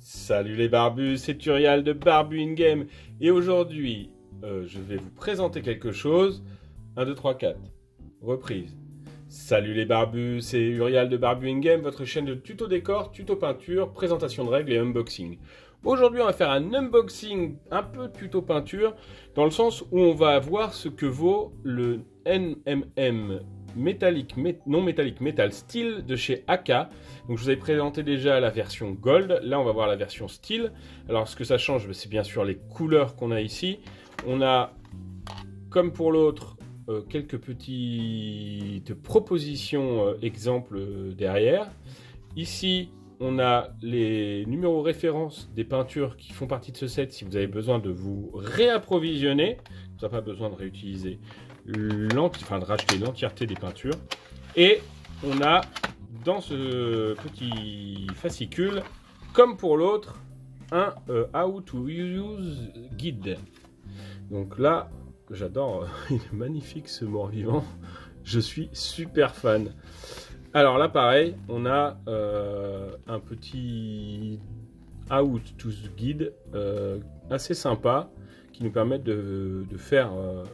Salut les barbus, c'est Urial de Barbu In Game et aujourd'hui je vais vous présenter quelque chose. 1, 2, 3, 4. Reprise. Salut les barbus, c'est Urial de Barbu In Game, votre chaîne de tuto décor, tuto peinture, présentation de règles et unboxing. Aujourd'hui on va faire un unboxing un peu tuto peinture dans le sens où on va voir ce que vaut le NMM métallique, non métallique, Metal Steel de chez AK. Donc je vous avais présenté déjà la version Gold, là on va voir la version Steel. Alors ce que ça change, c'est bien sûr les couleurs qu'on a ici. On a, comme pour l'autre, quelques petites propositions exemples derrière. Ici on a les numéros références des peintures qui font partie de ce set si vous avez besoin de vous réapprovisionner. Vous n'avez pas besoin de réutiliser de racheter l'entièreté des peintures. Et on a dans ce petit fascicule, comme pour l'autre, un How to Use Guide. Donc là, j'adore, il est magnifique ce mort-vivant, je suis super fan. Alors là pareil, on a un petit How to Guide assez sympa, qui nous permettent de faire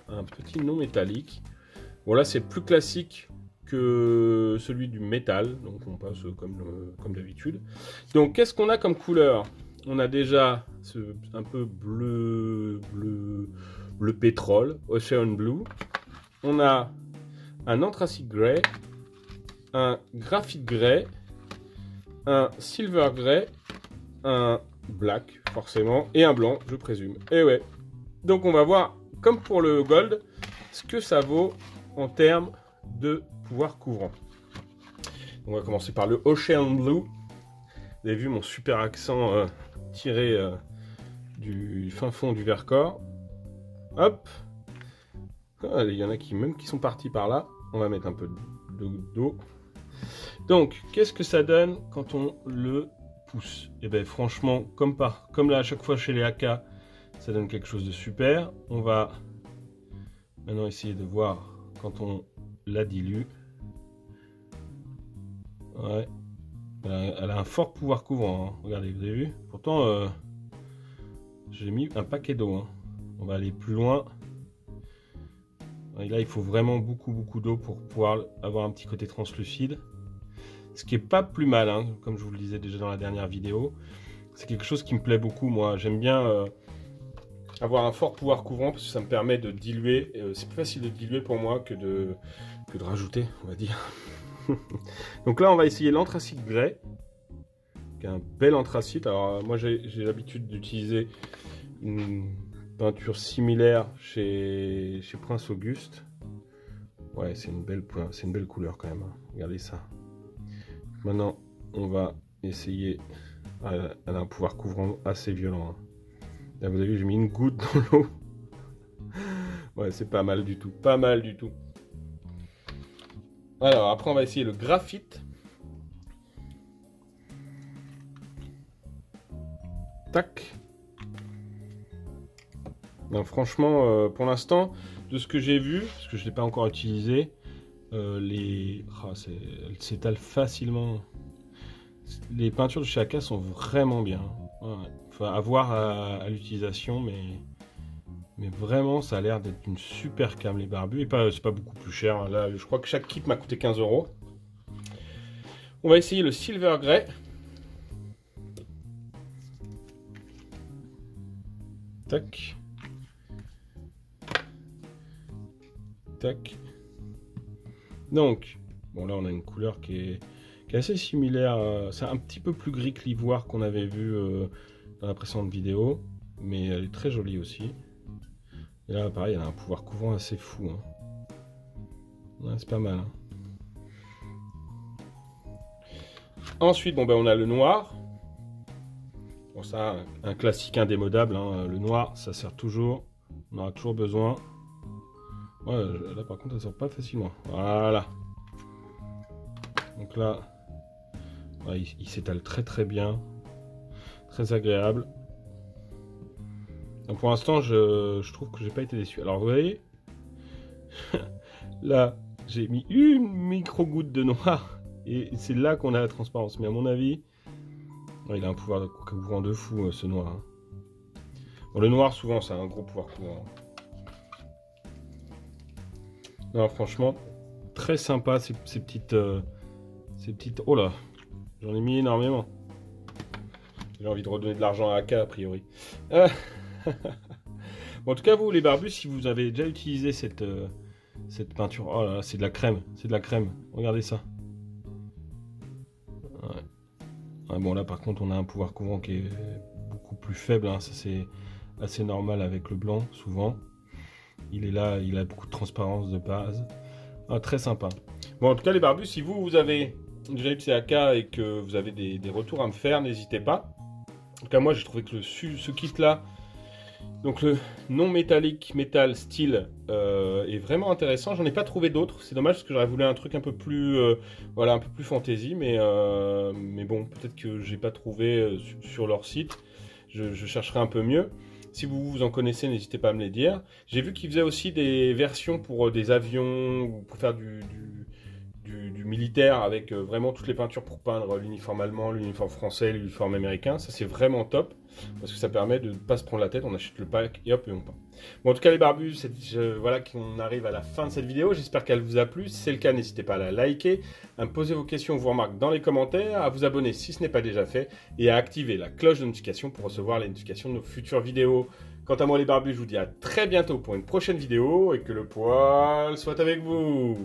un petit non métallique. Bon là c'est plus classique que celui du métal, donc on passe comme d'habitude. Donc qu'est-ce qu'on a comme couleur? On a déjà un peu bleu pétrole, Ocean Blue. On a un anthracite grey, un graphite grey, un silver grey, un black forcément, et un blanc je présume. Et ouais. Donc on va voir, comme pour le gold, ce que ça vaut en termes de pouvoir couvrant. On va commencer par le Ocean Blue. Vous avez vu mon super accent tiré du fin fond du Vercors. Hop. Ah, il y en a qui sont partis par là. On va mettre un peu d'eau. Donc, qu'est-ce que ça donne quand on le pousse? Et bien franchement, comme là à chaque fois chez les AK, ça donne quelque chose de super. On va maintenant essayer de voir quand on la dilue. Ouais. Elle a un fort pouvoir couvrant. Hein. Regardez, vous avez vu? Pourtant, j'ai mis un paquet d'eau. Hein. On va aller plus loin. Et là, il faut vraiment beaucoup d'eau pour pouvoir avoir un petit côté translucide. Ce qui est pas plus mal, hein, comme je vous le disais déjà dans la dernière vidéo. C'est quelque chose qui me plaît beaucoup, moi. J'aime bien avoir un fort pouvoir couvrant parce que ça me permet de diluer. C'est plus facile de diluer pour moi que de rajouter, on va dire. Donc là, on va essayer l'anthracite grey, qui est un bel anthracite. Alors moi, j'ai l'habitude d'utiliser une peinture similaire chez Prince Auguste. Ouais, c'est une belle couleur quand même. Hein. Regardez ça. Maintenant, on va essayer. Elle a un pouvoir couvrant assez violent. Hein. Là, vous avez vu, j'ai mis une goutte dans l'eau. Ouais, c'est pas mal du tout. Pas mal du tout. Alors, après, on va essayer le graphite. Tac. Non, franchement, pour l'instant, de ce que j'ai vu, parce que je ne l'ai pas encore utilisé, elle s'étale facilement. Les peintures de chez AK sont vraiment bien. Ouais. Enfin, à voir à l'utilisation, mais vraiment, ça a l'air d'être une super cam, les barbus. Et c'est pas beaucoup plus cher. Là, je crois que chaque kit m'a coûté 15 €. On va essayer le Silver Grey. Tac. Tac. Donc, bon là, on a une couleur qui est assez similaire. C'est un petit peu plus gris que l'ivoire qu'on avait vu dans la précédente vidéo. Mais elle est très jolie aussi. Et là, pareil, elle a un pouvoir couvrant assez fou. Hein. Ouais, c'est pas mal. Hein. Ensuite, bon, ben, on a le noir. Bon, ça, un classique indémodable. Hein. Le noir, ça sert toujours. On aura toujours besoin. Ouais, là, par contre, elle sort pas facilement. Voilà. Donc là, ouais, il s'étale très bien. Très agréable. Donc pour l'instant, je trouve que j'ai pas été déçu. Alors vous voyez, là, j'ai mis une micro-goutte de noir et c'est là qu'on a la transparence. Mais à mon avis, Ouais, il a un pouvoir de couvrant de fou, ce noir. Hein. Bon, le noir, souvent, ça a un gros pouvoir couvrant. Non, franchement, très sympa ces petites... Oh là, j'en ai mis énormément. J'ai envie de redonner de l'argent à AK, a priori. Bon, en tout cas, vous, les barbus, si vous avez déjà utilisé cette peinture... Oh là là, c'est de la crème. C'est de la crème. Regardez ça. Ouais. Ah, bon, là, par contre, on a un pouvoir couvrant qui est beaucoup plus faible. Hein. Ça, c'est assez normal avec le blanc, souvent. Il est là, il a beaucoup de transparence de base. Ah, très sympa. Bon, en tout cas, les barbus, si vous avez déjà utilisé AK et que vous avez des retours à me faire, n'hésitez pas. En tout cas, moi, j'ai trouvé que ce kit-là, donc le non métallique métal style, est vraiment intéressant. J'en ai pas trouvé d'autres. C'est dommage parce que j'aurais voulu un truc un peu plus, voilà, un peu plus fantasy, mais bon, peut-être que j'ai pas trouvé sur leur site. Je chercherai un peu mieux. Si vous en connaissez, n'hésitez pas à me les dire. J'ai vu qu'ils faisaient aussi des versions pour des avions ou pour faire du militaire avec vraiment toutes les peintures pour peindre l'uniforme allemand, l'uniforme français, l'uniforme américain. Ça, c'est vraiment top parce que ça permet de ne pas se prendre la tête. On achète le pack et hop, et on peint. Bon, en tout cas, les barbus, voilà qu'on arrive à la fin de cette vidéo. J'espère qu'elle vous a plu. Si c'est le cas, n'hésitez pas à la liker, à me poser vos questions, vos remarques dans les commentaires, à vous abonner si ce n'est pas déjà fait et à activer la cloche de notification pour recevoir les notifications de nos futures vidéos. Quant à moi, les barbus, je vous dis à très bientôt pour une prochaine vidéo et que le poil soit avec vous.